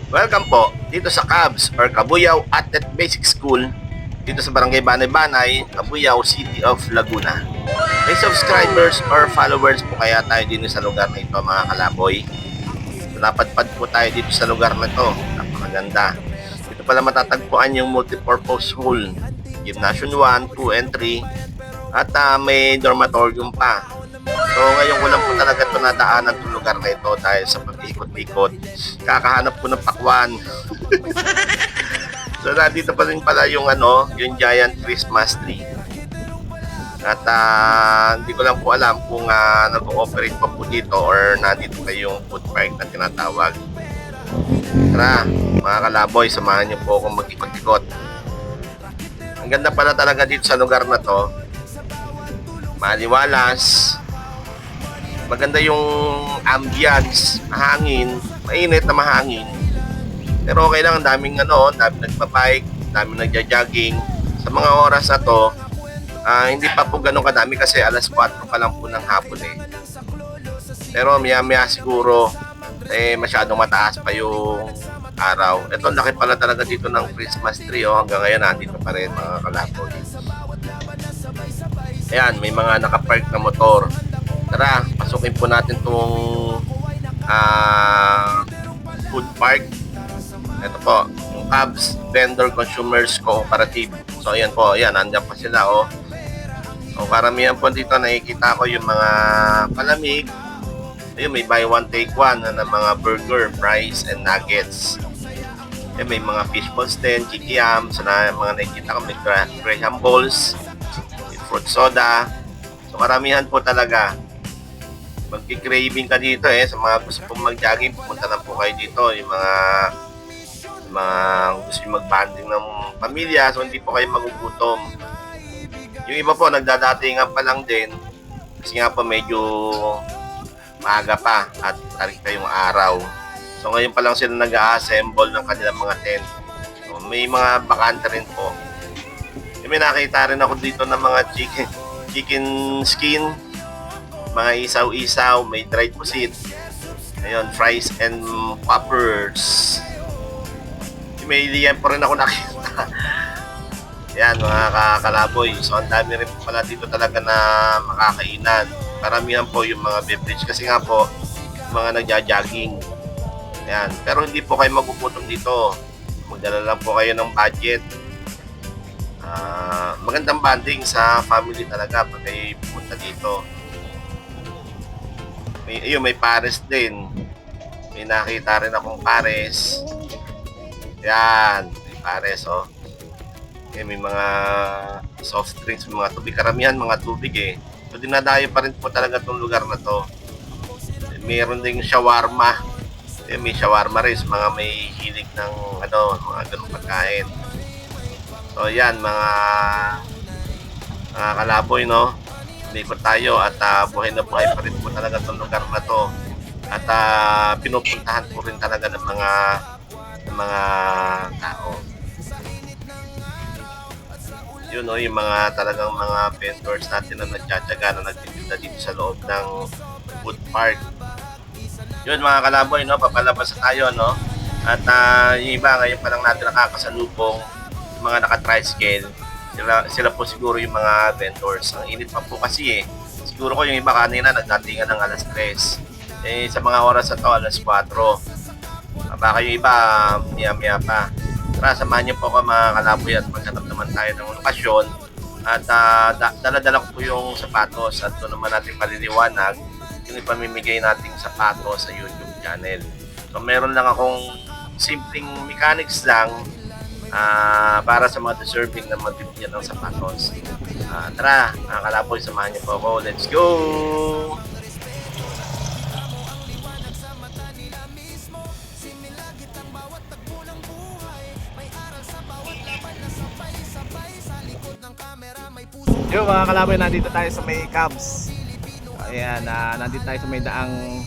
Welcome po dito sa Cubs or Cabuyao Athlete Basic School dito sa Barangay Banay-Banay, Cabuyao, City of Laguna. May subscribers or followers po kaya tayo dito sa lugar na ito mga kalaboy. Napadpad po tayo dito sa lugar na ito. Napakaganda. Dito pala matatagpuan yung multipurpose hall. Gymnasium 1, 2, and 3. At may dormitorium pa. So ngayon ko lang po talaga ito nadaanan itong lugar na ito dahil sa pag-ikot-ikot. Kakahanap ko ng pakwan. So nandito pa rin pala yung yung giant Christmas tree. At hindi ko lang po alam kung nag-ooperate pa po dito or nandito pa yung food park na tinatawag. Tara, mga kalaboy, samahan niyo po akong mag-ikot-ikot. Ang ganda pala talaga dito sa lugar na to. Maliwalas. Maganda yung ambience, mahangin, mainit na mahangin. Pero okay lang, ang daming daming nagpa-bike, daming nagja-jogging. Sa mga oras na to, hindi pa po ganun kadami kasi alas 4 pa lang po ng hapon eh. Pero maya-maya siguro masyadong mataas pa yung araw. Ito, laki pala talaga dito ng Christmas tree hanggang ngayon nandito pa rin mga kalaboy. Ayan, may mga nakapark na motor. Tara, pasukin po natin itong food park. Ito po, yung Cubs Vendor Consumers Cooperative. So ayan po, ayan, nandiyan pa sila So karamihan po dito nakikita ko yung mga palamig. Ayun, may buy one take one na mga burger, fries, and nuggets. Ayun, may mga fish balls din, kikiam. So na mga nakikita ko, may graham balls, may fruit soda. So karamihan po talaga. Magki-craving ka dito sa mga gusto pong mag-jogging, pumunta lang po kayo dito, yung mga gusto yung mag-banding ng pamilya, so hindi po kayo magugutom. Yung iba po nagdadatingan pa lang din kasi nga po medyo maaga pa at tarik pa yung araw. So ngayon pa lang sila nag-a-assemble ng kanilang mga tent. So may mga bakante rin po. May nakita rin ako dito ng mga chicken skin, mga isaw-isaw, may dried pusit, ayun, fries and poppers. May liyan pa rin ako nakita. Yan mga kakalaboy. So ang dami rin pala dito talaga na makakainan. Karamihan po yung mga beverage kasi nga po mga nagja-jogging. Yan. Pero hindi po kayo magugutom dito. Magdala lang po kayo ng budget. Magandang banding sa family talaga pag kayo pumunta dito. May pares din. May nakita rin akong pares. Yan, may pares may mga soft drinks, may mga tubig. Karamihan mga tubig So dinadayo pa rin po talaga itong lugar na to. Mayroon ding shawarma. May shawarma rin, mga may hilig ng mga ganung pagkain. So yan, mga kalaboy, Umikot tayo at buhay na buhay pa rin po talaga itong lugar na to. At pinupuntahan po rin talaga ng mga tao. Yun yung mga talagang mga vendors natin na nagtsatsaga na nagtitinda dito sa loob ng food park. Yun mga kalaboy, papalabas na tayo, At yung iba ngayon pa lang natin nakakasalubong, yung mga naka-tricycle. Sila po siguro yung mga vendors. Ang init pa po kasi Siguro ko yung iba kanina nagdatingan ng alas 3. Sa mga oras na to, alas 4. Baka yung iba maya-maya pa. Tara, samahan niyo po ako mga kalaboy at maghanap naman tayo ng lokasyon. At dala-dala ko po yung sapatos at doon naman natin paliliwanag yung ipamimigay nating sapatos sa YouTube channel. So meron lang akong simpleng mechanics lang para sa mga deserving na magbibigyan ng sapatos. Tara, mga kalaboy, samahan niyo po ako. Let's go! Yo mga kalaboy, nandito tayo sa may Cubs. Ayan, nandito tayo sa may daang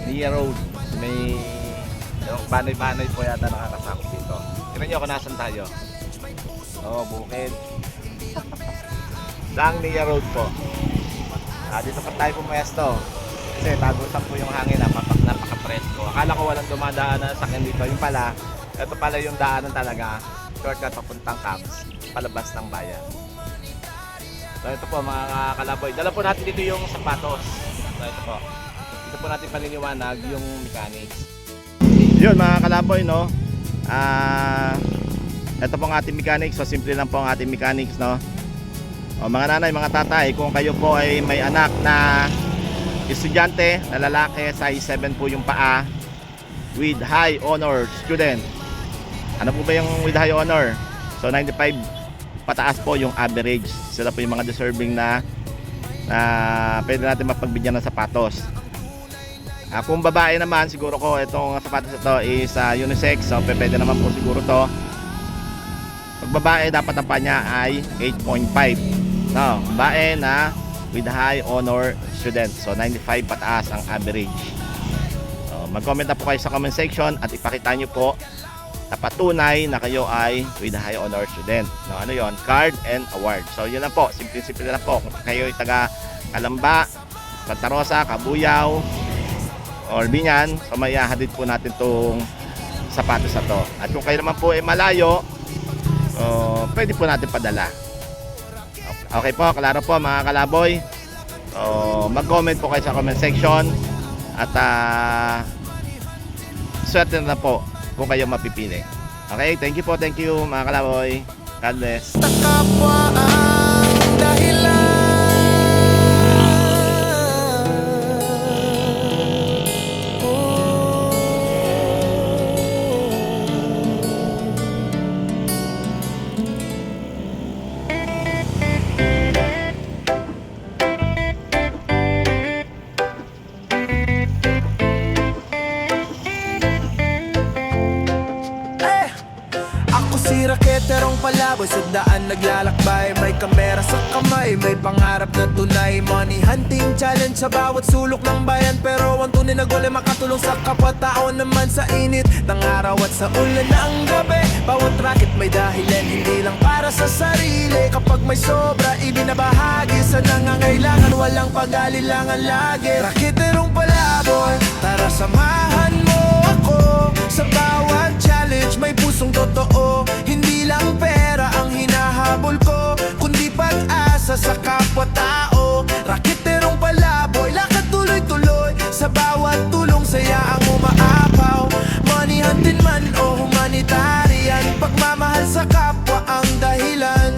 Nia Road. May banay-banay po yata nakakasakot dito. Tignan nyo kung nasan tayo. Bukid. Daang Nia Road po. Dito pa tayo pumesto. Kasi tagusan po yung hangin, napakapagod. presko. Akala ko walang dumadaan na sakyan dito. Yung pala, ito pala yung daanan talaga. Shortcut papuntang Caps, palabas ng bayan. So ito po mga kalaboy. Dala po natin dito yung sapatos. So ito po. Dito po natin paliliwanag yung mechanics. Yun mga kalaboy, no? Ito po ang ating mechanics. So simple lang po ang ating mechanics, no? O, mga nanay, mga tatay, kung kayo po ay may anak na estudyante na lalaki, size 7 po yung paa, with high honor student. Ano po ba yung with high honor? So 95 pataas po yung average. Sila po yung mga deserving na pwede natin mapagbigyan ng sapatos. Kung babae naman, siguro ko itong sapatos ito is unisex. So pwede naman po siguro to. Pag babae, dapat ang pa niya ay 8.5. So babae na with high honor student. So 95 pataas ang average. So mag-comment na po kayo sa comment section at ipakita nyo po na patunay na kayo ay with high honor student. No, ano yon? Card and award. So yun lang po, simple lang po. Kung kayo ay taga Calamba, Santa Rosa, Cabuyao, or Binyan, so may hahatid po natin tong sapatos na to. At kung kayo naman po ay malayo, pwede po natin padala. Okay po, klaro po mga kalaboy. So mag-comment po kayo sa comment section at swerte na po kung kayo mapipili. Okay, thank you mga kalaboy. God bless. Kapwa ang dahilan. Si raketerong palaboy sa daan naglalakbay. May kamera sa kamay, may pangarap na tunay. Money hunting challenge sa bawat sulok ng bayan. Pero ang tunay na goal ay makatulong sa kapwa-tao naman sa init ng araw at sa ulan ng gabi. Bawat racket may dahilan, hindi lang para sa sarili. Kapag may sobra, ibinabahagi sa nangangailangan. Walang pag-alilangan lagi. Raketerong palaboy, tara samahan mo ako. Sa bawat challenge may pusong totoo. Hindi lang pera ang hinahabol ko, kundi pag-asa sa kapwa-tao. Raketerong palaboy, lakad tuloy-tuloy. Sa bawat tulong saya ang umaapaw. Money hunting man o humanitarian, pagmamahal sa kapwa ang dahilan.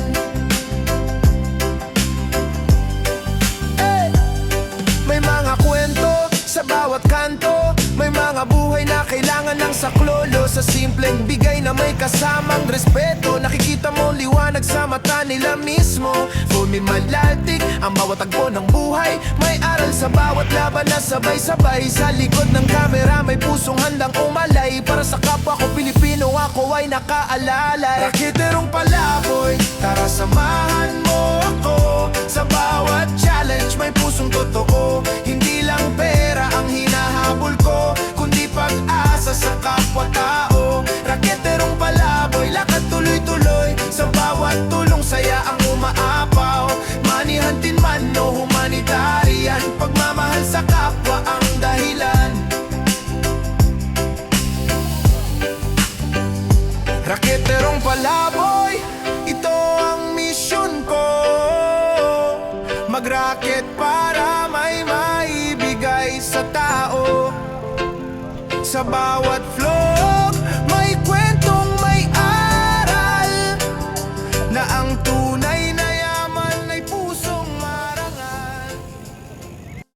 May mga kwento sa bawat kanto, may mga buhay na kailangan ng saklolo. Sa simpleng bigay na may kasamang respeto, nakikita mo liwanag sa mata nila mismo. Fulmin man laltik ang bawat tagpo ng buhay. May aral sa bawat laban na sabay-sabay. Sa likod ng kamera may pusong handang umalay. Para sa kapwa ko Pilipino ako ay nakaalalay. Raketerong palaboy, tara samahan mo ako. Sa bawat challenge may pusong totoo. Hindi lang pera ang hinahabol ko, kundi pag-asa sa kapwa-tao. Raketerong palaboy, lakad tuloy-tuloy. Sa bawat tulong saya ang umaapaw. Money hunting man o humanitarian, pagmamahal sa kapwa ang dahilan. Raketerong palaboy, ito ang mission ko. Mag-racket para may maibigay sa tao. Sa bawat vlog may kwentong may aral na ang